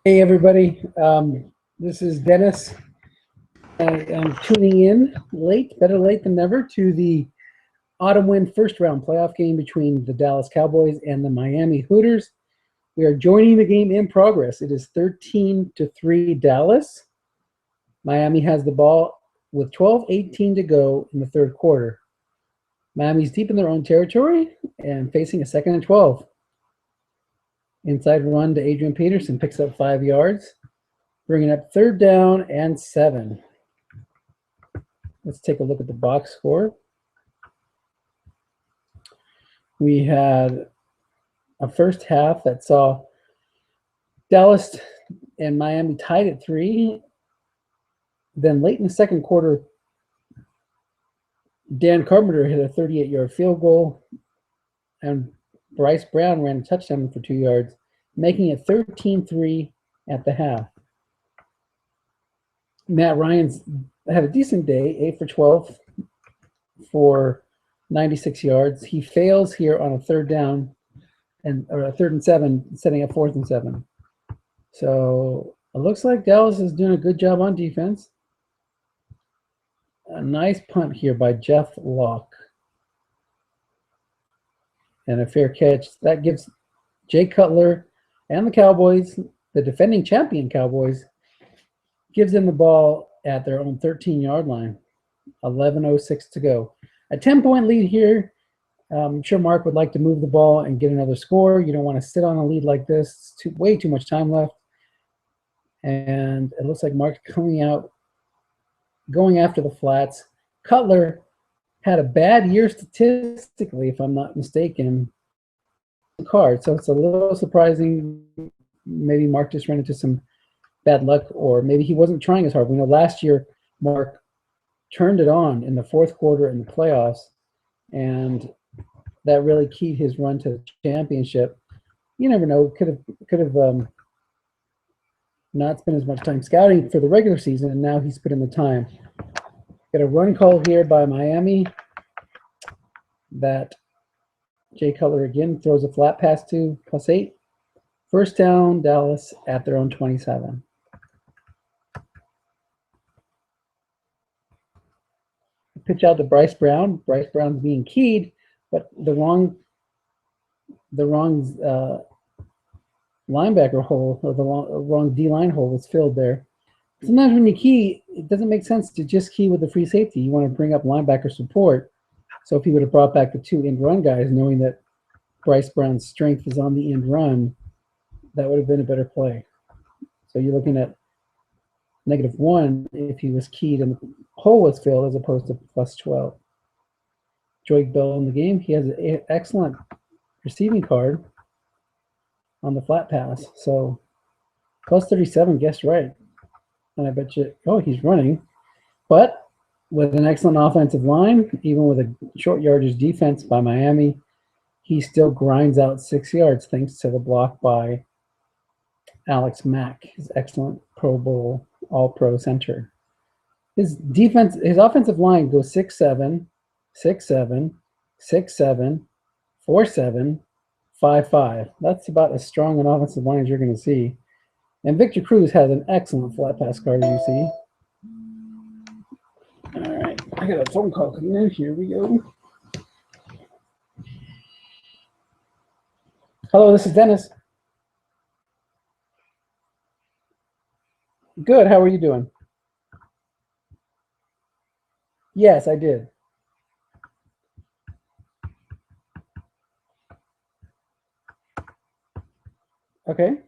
Hey everybody, this is Dennis. I am tuning in late, better late than never, to the autumn wind first round playoff game between the Dallas Cowboys and the Miami Hooters. We are joining the game in progress. It is 13-3 Dallas. Miami has the ball with 12:18 to go in the third quarter. Miami's deep in their own territory and facing a 2nd and 12. Inside run to Adrian Peterson, picks up 5 yards. Bringing up 3rd down and 7. Let's take a look at the box score. We had a first half that saw Dallas and Miami tied at 3. Then late in the second quarter, Dan Carpenter hit a 38-yard field goal, and Bryce Brown ran a touchdown for 2 yards, making it 13-3 at the half. Matt Ryan's had a decent day, 8 for 12 for 96 yards. He fails here on a 3rd down or a 3rd and 7, setting up 4th and 7. So it looks like Dallas is doing a good job on defense. A nice punt here by Jeff Locke. And a fair catch. That gives Jay Cutler and the Cowboys, the defending champion Cowboys, gives them the ball at their own 13-yard line. 11:06 to go. A 10-point lead here. I'm sure Mark would like to move the ball and get another score. You don't want to sit on a lead like this. It's way too much time left. And it looks like Mark's coming out, going after the flats. Cutler had a bad year statistically, if I'm not mistaken, card. So it's a little surprising. Maybe Mark just ran into some bad luck, or maybe he wasn't trying as hard. We know last year Mark turned it on in the 4th quarter in the playoffs, and that really keyed his run to the championship. You never know. Could have not spent as much time scouting for the regular season, and now he's put in the time. Got a run call here by Miami that Jay Cutler again throws a flat pass to, +8. First down, Dallas at their own 27. Pitch out to Bryce Brown. Bryce Brown's being keyed, but the wrong linebacker hole, or the wrong D-line hole was filled there. Sometimes when you key, it doesn't make sense to just key with the free safety. You want to bring up linebacker support. So if he would have brought back the 2 end run guys, knowing that Bryce Brown's strength is on the end run, that would have been a better play. So you're looking at -1 if he was keyed and the hole was filled, as opposed to +12. Joey Bell in the game. He has an excellent receiving card on the flat pass. So +37, guessed right. And I bet you, oh, he's running. But with an excellent offensive line, even with a short yardage defense by Miami, he still grinds out 6 yards thanks to the block by Alex Mack, his excellent Pro Bowl All-Pro center. His offensive line goes 6-7, 6-7, 6-7, 4-7, 5-5. That's about as strong an offensive line as you're going to see. And Victor Cruz has an excellent flat pass card, as you see. All right, I got a phone call coming in. Here we go. Hello, this is Dennis. Good, how are you doing? Yes, I did. Okay.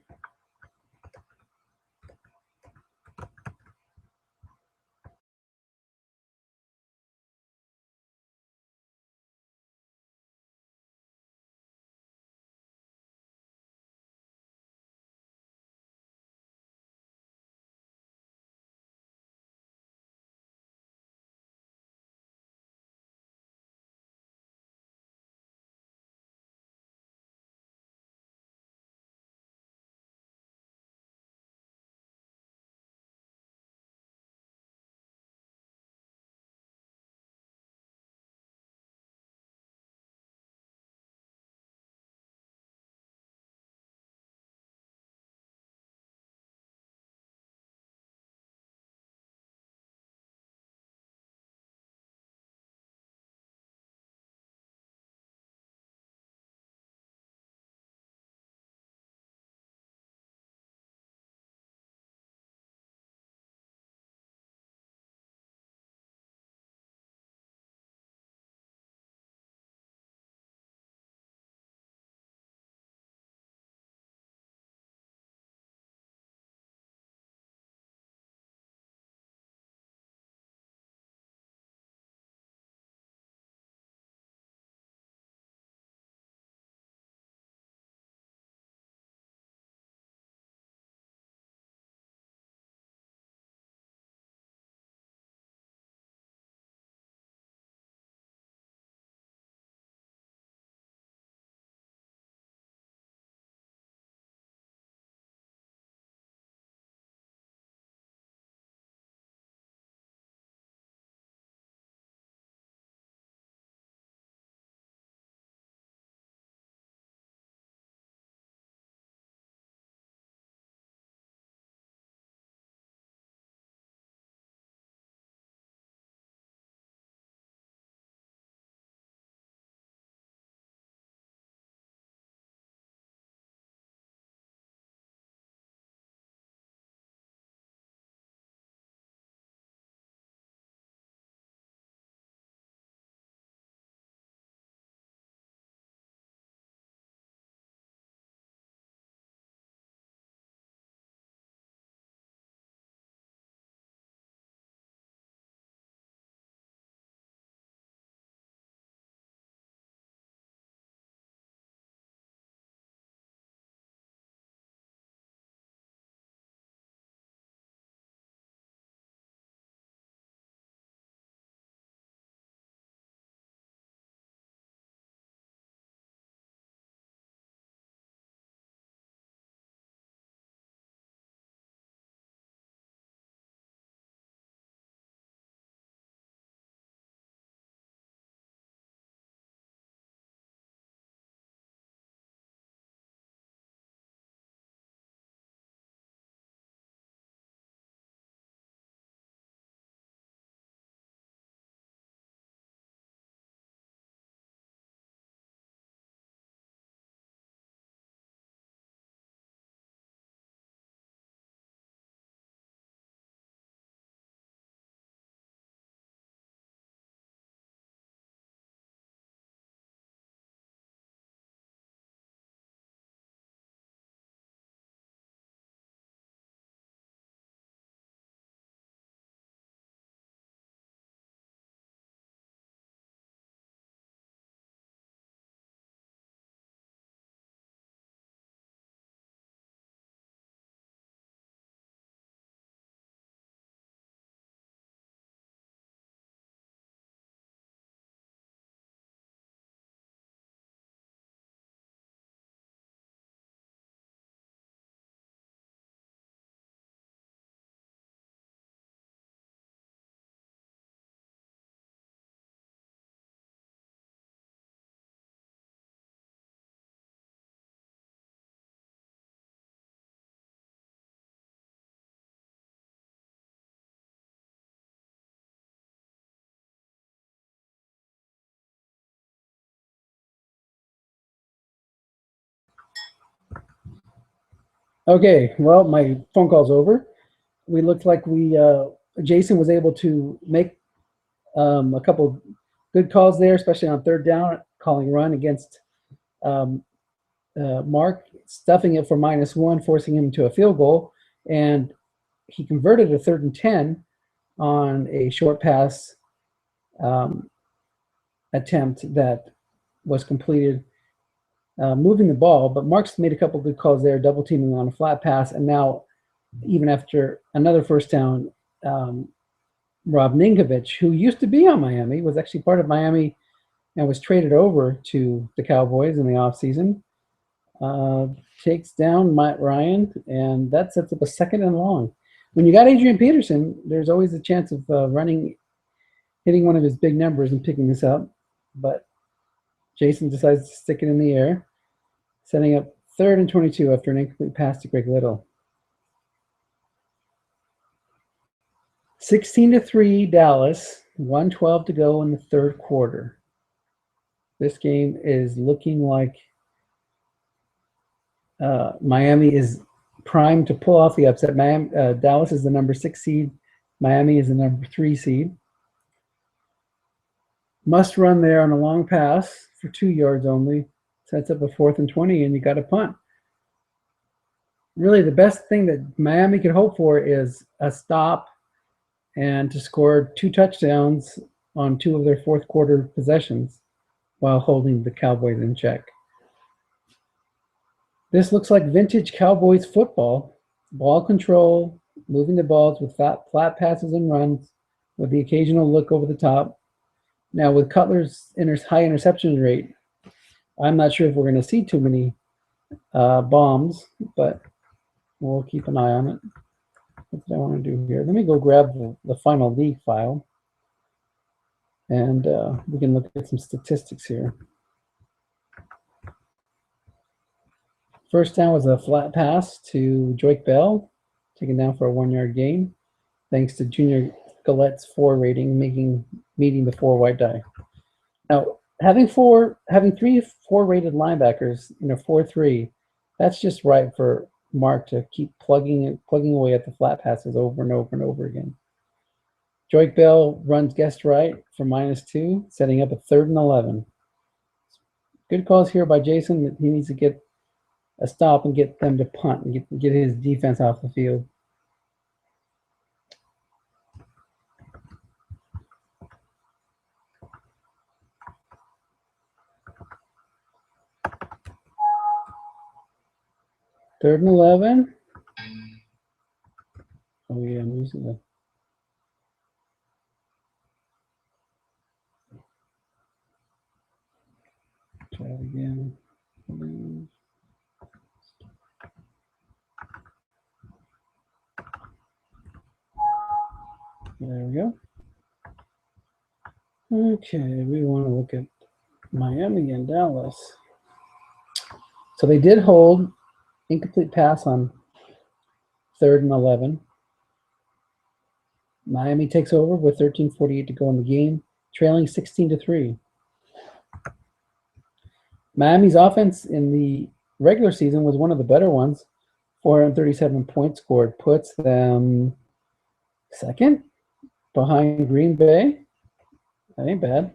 Okay, well, my phone call's over. We looked like Jason was able to make a couple good calls there, especially on third down, calling run against um, Mark, stuffing it for -1, forcing him to a field goal. And he converted a 3rd and 10 on a short pass um, attempt that was completed, moving the ball. But Mark's made a couple good calls there, double teaming on a flat pass. And now, even after another first down, Rob Ninkovich, who used to be on Miami, was actually part of Miami and was traded over to the Cowboys in the offseason, takes down Matt Ryan, and that sets up a 2nd and long. When you got Adrian Peterson, there's always a chance of hitting one of his big numbers and picking this up. But Jason decides to stick it in the air, setting up 3rd and 22 after an incomplete pass to Greg Little. 16-3 Dallas, 1:12 to go in the 3rd quarter. This game is looking like Miami is primed to pull off the upset. Dallas is the number 6 seed. Miami is the number 3 seed. Must run there on a long pass for 2 yards only. Sets up a 4th and 20, and you got a punt. Really, the best thing that Miami could hope for is a stop and to score 2 touchdowns on 2 of their 4th quarter possessions while holding the Cowboys in check. This looks like vintage Cowboys football. Ball control, moving the balls with flat passes and runs with the occasional look over the top. Now, with Cutler's high interception rate, I'm not sure if we're going to see too many bombs, but we'll keep an eye on it. What did I want to do here? Let me go grab the final league file, and we can look at some statistics here. First down was a flat pass to Joique Bell, taken down for a 1-yard gain, thanks to Junior Galette's 4 rating, meeting the 4 white die. Now, having 3 4-rated linebackers in a 4-3, that's just right for Mark to keep plugging away at the flat passes over and over and over again. Joique Bell runs guest right for -2, setting up a 3rd and 11. Good calls here by Jason. He needs to get a stop and get them to punt and get his defense off the field. Third and 11. Oh yeah, I'm using the. Try it again. There we go. Okay, we want to look at Miami and Dallas. So they did hold incomplete pass on 3rd and 11. Miami takes over with 13:48 to go in the game, trailing 16-3. Miami's offense in the regular season was one of the better ones. 437 points scored, puts them 2nd behind Green Bay. That ain't bad.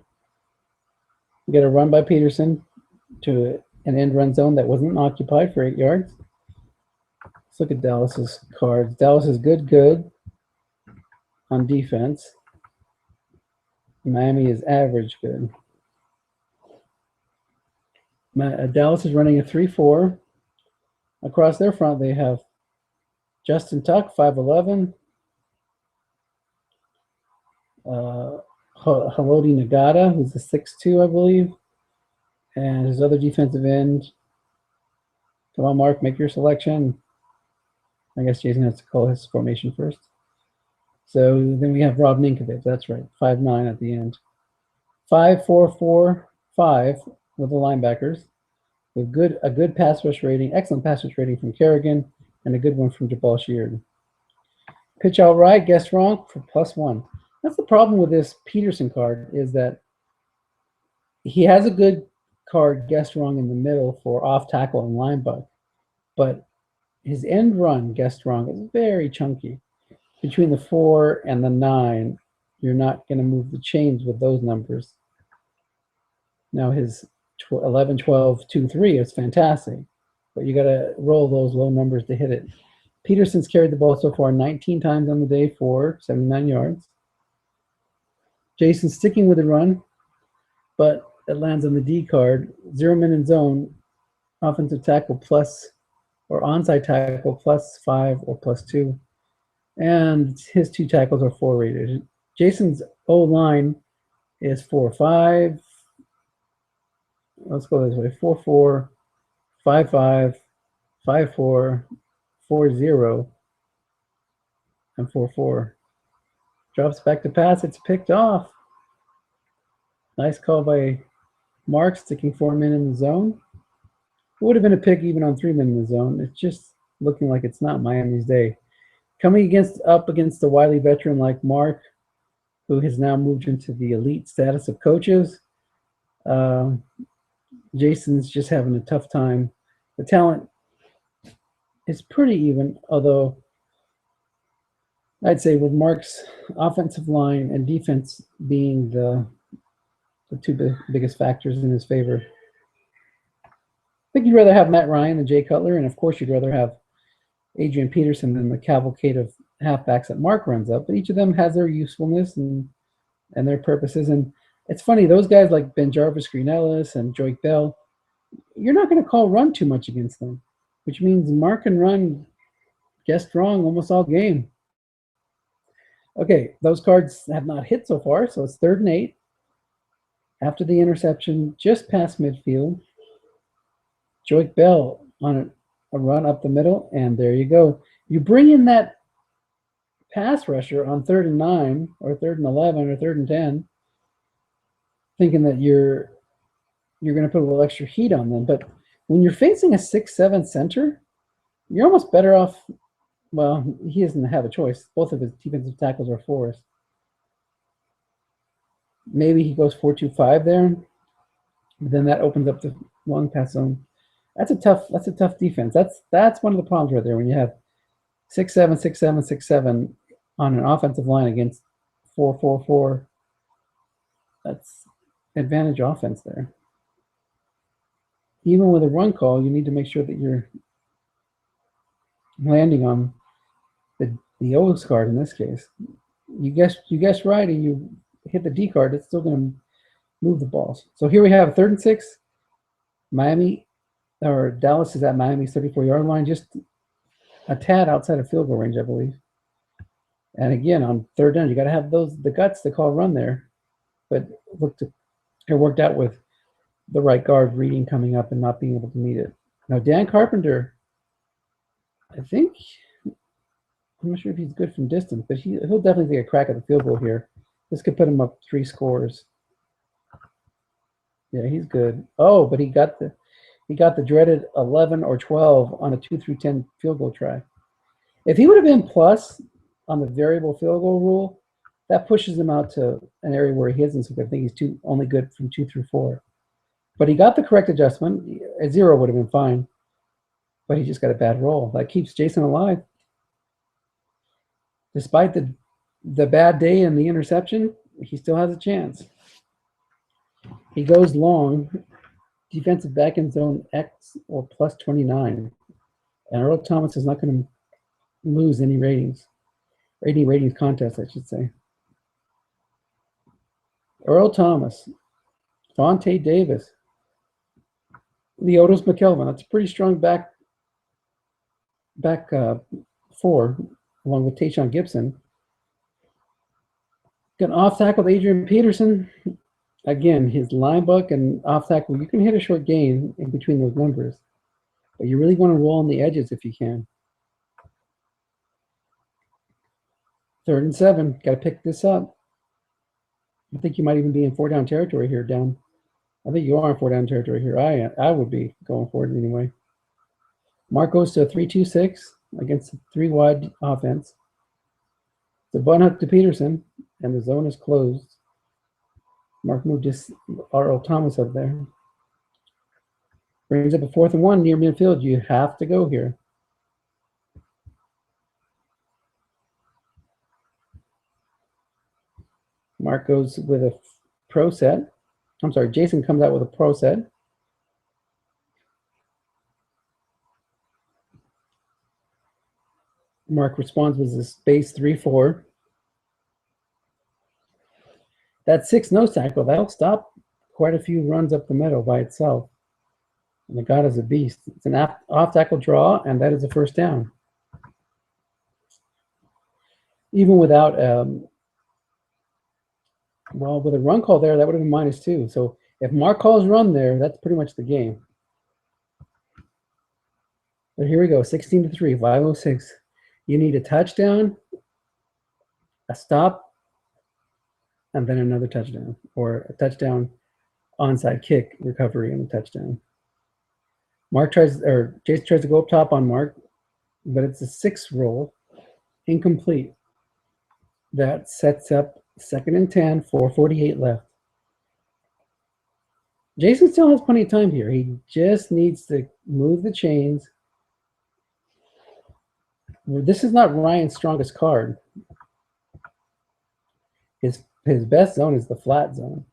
We get a run by Peterson to an end run zone that wasn't occupied for 8 yards. Let's look at Dallas's cards. Dallas is good on defense. Miami is average good. Dallas is running a 3-4. Across their front, they have Justin Tuck, 5'11". Haloti Nagata, who's a 6'2", I believe. And his other defensive end. Come on, Mark, make your selection. I guess Jason has to call his formation first. So then we have Rob Ninkovich, that's right, 5'9" at the end. 5-4-4-5 with the linebackers, with a good pass rush rating, excellent pass rush rating from Kerrigan, and a good one from Jabal Sheard. Pitch out right, guess wrong for +1. That's the problem with this Peterson card, is that he has a good card, guess wrong, in the middle for off tackle and linebacker, but his end run, guessed wrong, is very chunky. Between the 4 and the 9, you're not going to move the chains with those numbers. Now his 11, 12, 2, 3 is fantastic, but you got to roll those low numbers to hit it. Peterson's carried the ball so far 19 times on the day for 79 yards. Jason's sticking with the run, but it lands on the D card. 0 men in zone, offensive tackle plus, or onside tackle +5 or +2. And his 2 tackles are 4 rated. Jason's O-line is 4-5. Let's go this way. 4-4, 5-5, 5-4, 4-0, and 4-4. Drops back to pass. It's picked off. Nice call by Mark, sticking 4 men in the zone. It would have been a pick even on 3 men in the zone. It's just looking like it's not Miami's day. Coming up against a wily veteran like Mark, who has now moved into the elite status of coaches, Jason's just having a tough time. The talent is pretty even, although I'd say with Mark's offensive line and defense being the 2 biggest factors in his favor. I think you'd rather have Matt Ryan than Jay Cutler, and of course you'd rather have Adrian Peterson than the cavalcade of halfbacks that Mark runs up, but each of them has their usefulness and their purposes. And it's funny, those guys like Ben Jarvis, Green Ellis, and Joik Bell, you're not going to call run too much against them, which means Mark and run guessed wrong almost all game. Okay, those cards have not hit so far, so it's 3rd and 8. After the interception, just past midfield. Joik Bell on a run up the middle, and there you go. You bring in that pass rusher on 3rd and 9, or 3rd and 11, or 3rd and 10, thinking that you're going to put a little extra heat on them. But when you're facing a 6'7" center, you're almost better off. Well, he doesn't have a choice. Both of his defensive tackles are 4s. Maybe he goes 4-2-5 there. Then that opens up the long pass zone. That's a tough defense. That's one of the problems right there when you have 6'7", 6'7", 6'7" on an offensive line against 4-4-4. That's advantage offense there. Even with a run call, you need to make sure that you're landing on the O's card in this case. You guess right, and you hit the D card, it's still going to move the balls. So here we have 3rd and 6. Dallas is at Miami's 34-yard line, just a tad outside of field goal range, I believe. And again, on 3rd down, you got to have the guts to call a run there. But it worked out with the right guard reading coming up and not being able to meet it. Now, Dan Carpenter, I'm not sure if he's good from distance, but he'll definitely take a crack at the field goal here. This could put him up 3 scores. Yeah, he's good. Oh, but he got the dreaded 11 or 12 on a 2 through 10 field goal try. If he would have been plus on the variable field goal rule, that pushes him out to an area where he isn't so good. I think he's only good from 2 through 4. But he got the correct adjustment. A 0 would have been fine, but he just got a bad roll. That keeps Jason alive. Despite the bad day and the interception, he still has a chance. He goes long, defensive back end zone X or +29. And Earl Thomas is not going to lose any ratings contest, I should say. Earl Thomas, Vontae Davis, Leotis McKelvin. That's a pretty strong back 4, along with Tayshaun Gibson. Got an off tackle with Adrian Peterson. Again, his line buck and off tackle, you can hit a short gain in between those numbers, but you really want to roll on the edges if you can. 3rd and 7, got to pick this up. I think you might even be in 4-down territory here, Dan. I think you are in 4-down territory here. I would be going for it anyway. Mark goes to a 3-2-6 against a 3-wide offense. It's a bun hook to Peterson, and the zone is closed. Mark moved his Earl Thomas up there. Brings up a 4th and 1 near midfield. You have to go here. Mark goes with a pro set. I'm sorry, Jason comes out with a pro set. Mark responds with his base 3-4. That 6 nose tackle, that'll stop quite a few runs up the middle by itself. And the God is a beast. It's an off tackle draw, and that is a first down. Even without, well, with a run call there, that would have been -2. So if Mark calls run there, that's pretty much the game. But here we go, 16-3, 5:06. You need a touchdown, a stop, and then another touchdown, or a touchdown, onside kick, recovery, and a touchdown. Jason tries to go up top on Mark, but it's a 6 roll, incomplete. That sets up 2nd and 10, 4:48 left. Jason still has plenty of time here. He just needs to move the chains. This is not Ryan's strongest card. His best zone is the flat zone.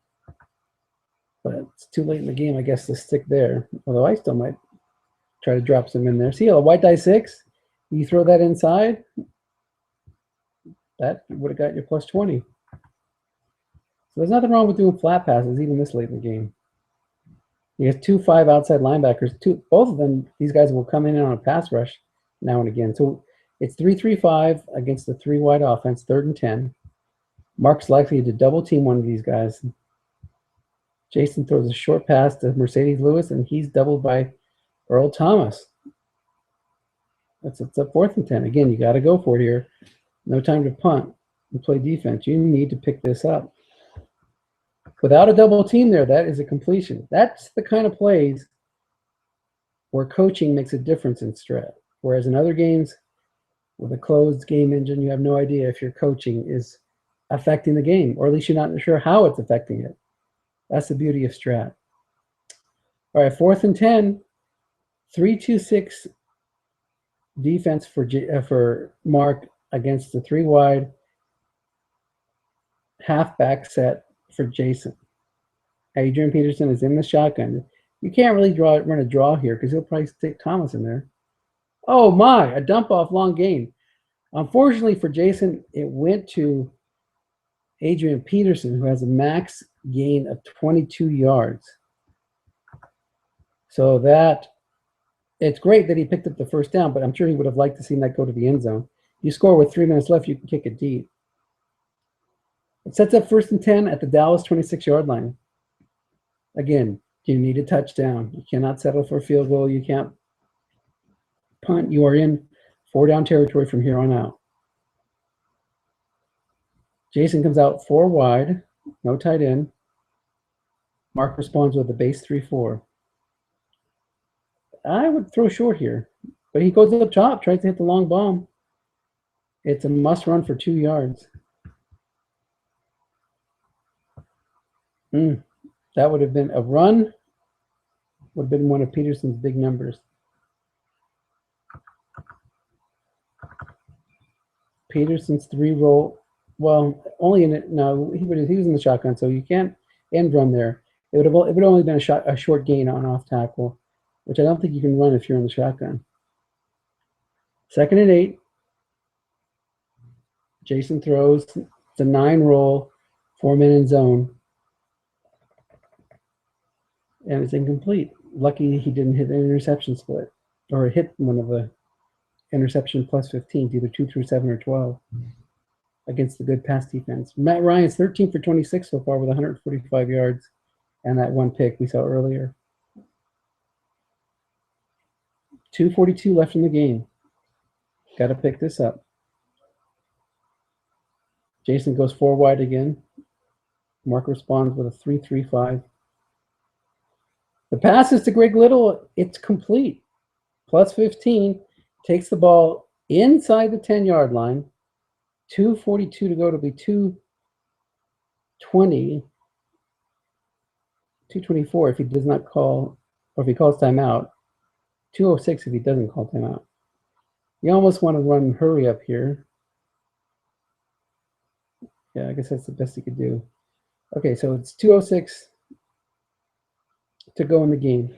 But it's too late in the game, I guess, to stick there. Although I still might try to drop some in there. See, a white die 6, you throw that inside, that would have got you +20. So there's nothing wrong with doing flat passes even this late in the game. He has 2-5 outside linebackers. Both of them, these guys will come in on a pass rush now and again. So it's 3-3-5 against the 3 wide offense, 3rd and 10. Mark's likely to double team one of these guys. Jason throws a short pass to Mercedes Lewis, and he's doubled by Earl Thomas. It's a 4th and 10. Again, you got to go for it here. No time to punt and play defense. You need to pick this up. Without a double team there, that is a completion. That's the kind of plays where coaching makes a difference in Strat. Whereas in other games, with a closed game engine, you have no idea if your coaching is affecting the game, or at least you're not sure how it's affecting it. That's the beauty of Strat. All right, 4th and 10, 3-2-6 defense for Mark against the 3 wide halfback set for Jason. Adrian Peterson is in the shotgun. You can't really run a draw here because he'll probably stick Thomas in there. Oh my, a dump off long gain. Unfortunately for Jason, it went to Adrian Peterson, who has a max gain of 22 yards. So it's great that he picked up the first down, but I'm sure he would have liked to see that go to the end zone. You score with 3 minutes left, you can kick it deep. It sets up 1st and 10 at the Dallas 26-yard line. Again, you need a touchdown. You cannot settle for a field goal. You can't punt. You are in 4-down territory from here on out. Jason comes out 4 wide, no tight end. Mark responds with a base 3-4. I would throw short here, but he goes up top, tries to hit the long bomb. It's a must run for 2 yards. That would have been a run, would have been one of Peterson's big numbers. Peterson's 3 roll, well, only in it. No, he was in the shotgun, so you can't end run there. It would only been a short gain on off tackle, which I don't think you can run if you're in the shotgun. 2nd and 8. Jason throws. It's a 9 roll, 4-man in zone. And it's incomplete. Lucky he didn't hit an interception split, or hit one of the interception +15, either 2 through 7 or 12, against the good pass defense. Matt Ryan's 13 for 26 so far with 145 yards and that 1 pick we saw earlier. 2:42 left in the game. Got to pick this up. Jason goes 4 wide again. Mark responds with a 3-3-5. The pass is to Greg Little. It's complete. +15. Takes the ball inside the 10-yard line. 2:42 to go. It'll be 2:20. 2:24 if he does not call, or if he calls timeout. 2:06 if he doesn't call timeout. You almost want to run hurry up here. Yeah, I guess that's the best he could do. Okay, so it's 2:06 to go in the game.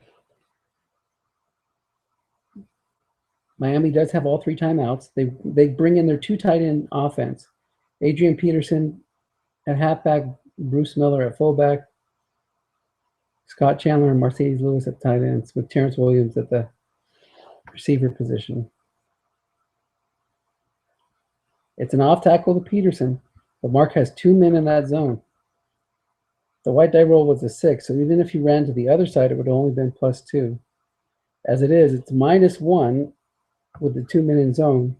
Miami does have all 3 timeouts. They bring in their 2 tight end offense. Adrian Peterson at halfback, Bruce Miller at fullback, Scott Chandler and Mercedes Lewis at tight ends, with Terrence Williams at the receiver position. It's an off tackle to Peterson, but Mark has 2 men in that zone. The white die roll was a 6, so even if he ran to the other side, it would have only been +2. As it is, it's -1 with the 2 men in zone,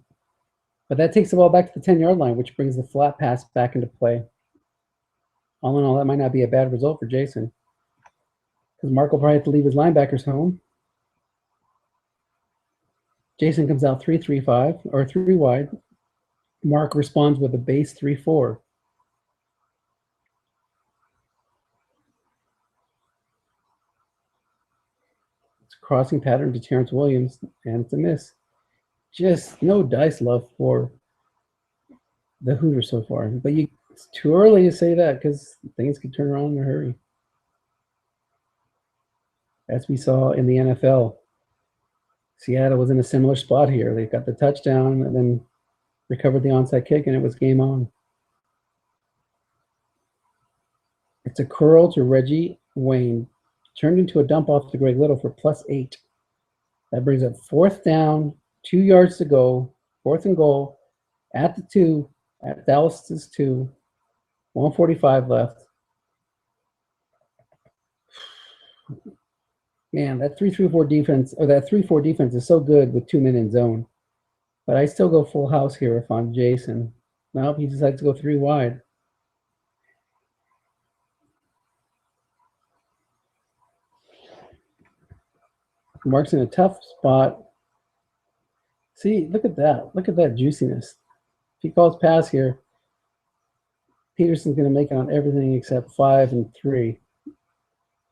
but that takes the ball back to the 10-yard line, which brings the flat pass back into play. All in all, that might not be a bad result for Jason, because Mark will probably have to leave his linebackers home. Jason comes out 3-3-5, or 3 wide. Mark responds with a base 3-4. It's a crossing pattern to Terrence Williams, and it's a miss. Just no dice love for the Hooters so far. But it's too early to say that because things could turn around in a hurry. As we saw in the NFL, Seattle was in a similar spot here. They got the touchdown and then recovered the onside kick, and it was game on. It's a curl to Reggie Wayne, turned into a dump off to Greg Little for +8. That brings up 4th down, 2 yards to go, 4th and goal, at the 2, at Dallas's 2, 1:45 left. Man, that 3-3-4 defense, or that 3-4 defense is so good with 2 men in zone. But I still go full house here if I'm Jason. Nope, he decides to go 3 wide. Mark's in a tough spot. See, look at that. Look at that juiciness. If he calls pass here, Peterson's going to make it on everything except 5 and 3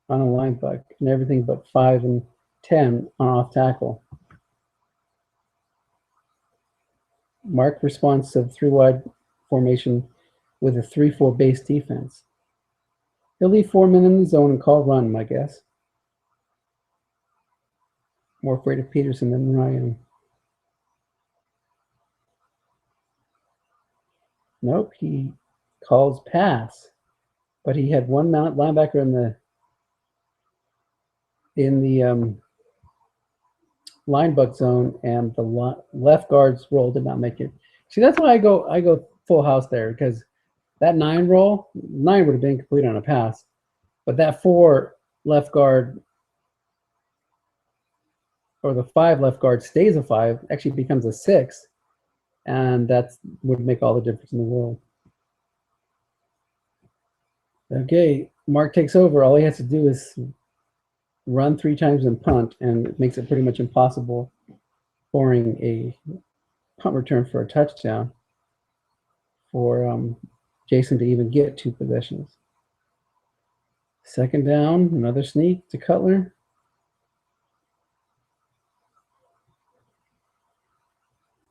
on a linebacker, and everything but 5 and 10 on off tackle. Mark responds to the 3 wide formation with a 3-4 base defense. He'll leave 4 men in the zone and call run, my guess. More afraid of Peterson than I am. Nope, he calls pass, but he had 1 linebacker in the line buck zone, and the left guard's roll did not make it. See, that's why I go full house there, because that 9 roll, 9 would have been complete on a pass, but that 4 left guard, or the 5 left guard stays a 5, actually becomes a 6, and that would make all the difference in the world. Okay, Mark takes over. All he has to do is run 3 times and punt, and it makes it pretty much impossible scoring a punt return for a touchdown for Jason to even get 2 possessions. 2nd down, another sneak to Cutler.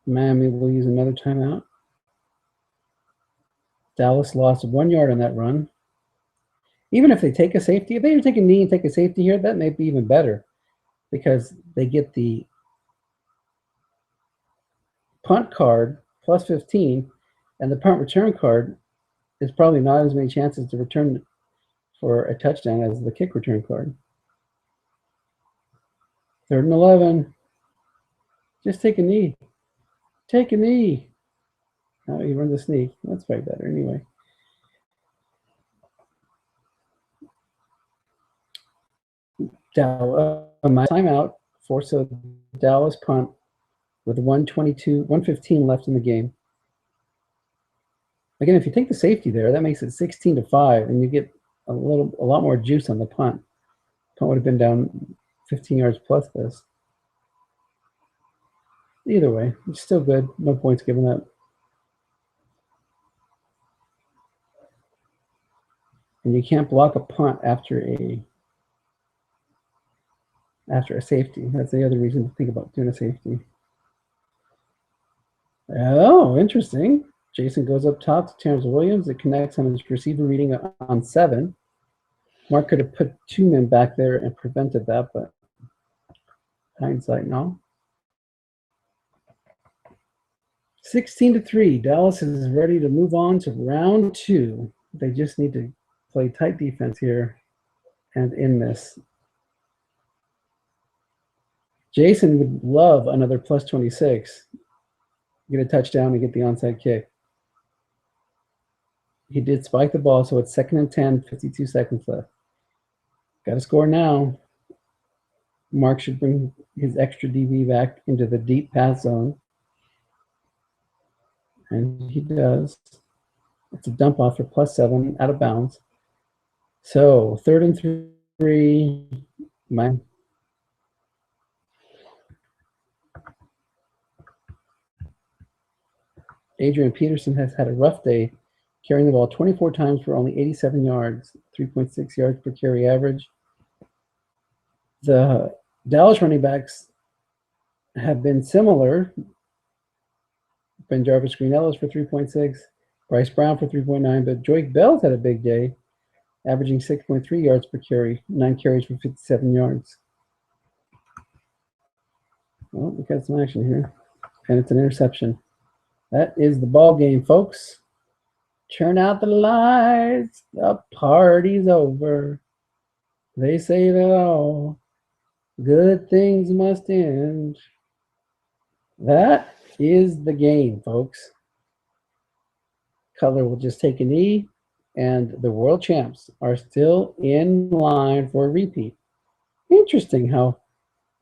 Miami will use another timeout. Dallas lost 1 yard on that run. Even if they take a safety, if they take a knee and take a safety here, that may be even better, because they get the punt card +15, and the punt return card is probably not as many chances to return for a touchdown as the kick return card. 3rd and 11. Just take a knee. Take a knee. Oh, you run the sneak. That's way better anyway. Dallas timeout force a Dallas punt with 1:15 left in the game. Again, if you take the safety there, that makes it 16-5, and you get a lot more juice on the punt. Punt would have been down 15 yards plus this. Either way, it's still good. No points given up. And you can't block a punt after a safety. That's the other reason to think about doing a safety. Oh, interesting. Jason goes up top to Terrence Williams. It connects on his receiver reading on 7. Mark could have put 2 men back there and prevented that, but hindsight now. 16-3. Dallas is ready to move on to round 2. They just need to play tight defense here and in this. Jason would love another plus 26. Get a touchdown and get the onside kick. He did spike the ball, so it's 2nd and 10, 52 seconds left. Got to score now. Mark should bring his extra DB back into the deep pass zone. And he does. It's a dump off for plus 7 out of bounds. So 3rd and 3. Adrian Peterson has had a rough day, carrying the ball 24 times for only 87 yards, 3.6 yards per carry average. The Dallas running backs have been similar. Ben Jarvis Green Ellis for 3.6, Bryce Brown for 3.9, but Joique Bell's had a big day, averaging 6.3 yards per carry, 9 carries for 57 yards. Well, we got some action here, and it's an interception. That is the ball game, folks. Turn out the lights. The party's over. They say that all good things must end. That is the game, folks. Cutler will just take a knee, and the world champs are still in line for a repeat. Interesting how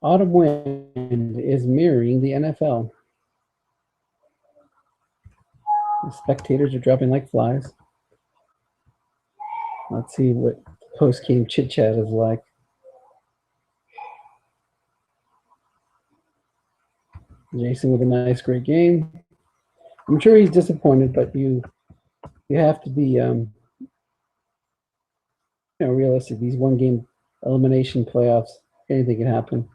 autumn wind is mirroring the NFL. The spectators are dropping like flies. Let's see what post-game chit-chat is like. Jason with a nice, great game. I'm sure he's disappointed, but you have to be realistic. These one-game elimination playoffs, anything can happen.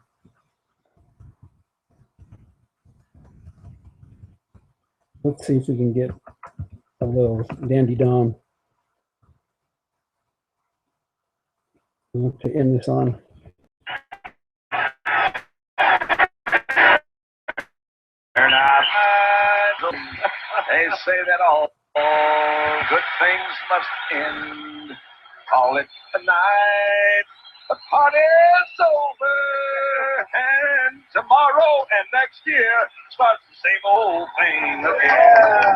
Let's see if we can get a little Dandy Don to end this on. They say that all good things must end. Call it a night. The party's over, and tomorrow and next year starts the same old thing again.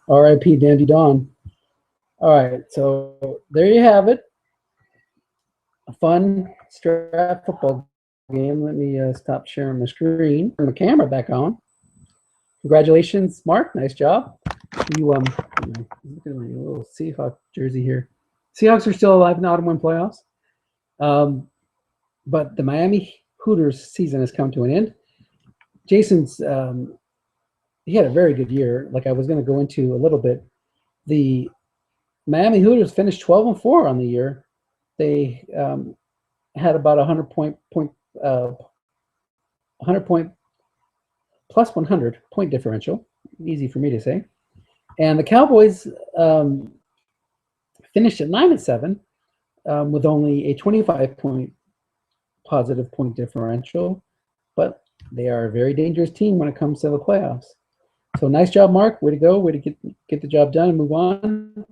R.I.P. Dandy Don. All right, so there you have it. A fun Strat football game. Let me stop sharing my screen. Turn the camera back on. Congratulations, Mark. Nice job. You look at my little Seahawks jersey here. Seahawks are still alive in the autumn win playoffs. But the Miami Hooters season has come to an end. Jason's he had a very good year. Like I was going to go into a little bit. The Miami Hooters finished 12-4 on the year. They had about 100 point plus 100 point differential. Easy for me to say. And the Cowboys finished at 9-7 with only a 25 point positive point differential, but they are a very dangerous team when it comes to the playoffs. So nice job, Mark. Way to go. Way to get the job done and move on.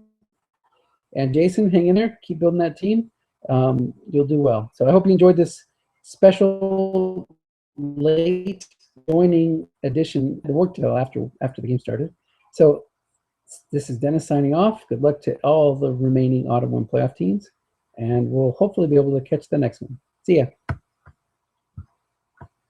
And Jason, hang in there. Keep building that team. You'll do well. So I hope you enjoyed this special late joining edition that worked well after the game started. So this is Dennis signing off. Good luck to all the remaining Autumn 1 playoff teams, and we'll hopefully be able to catch the next one. See ya.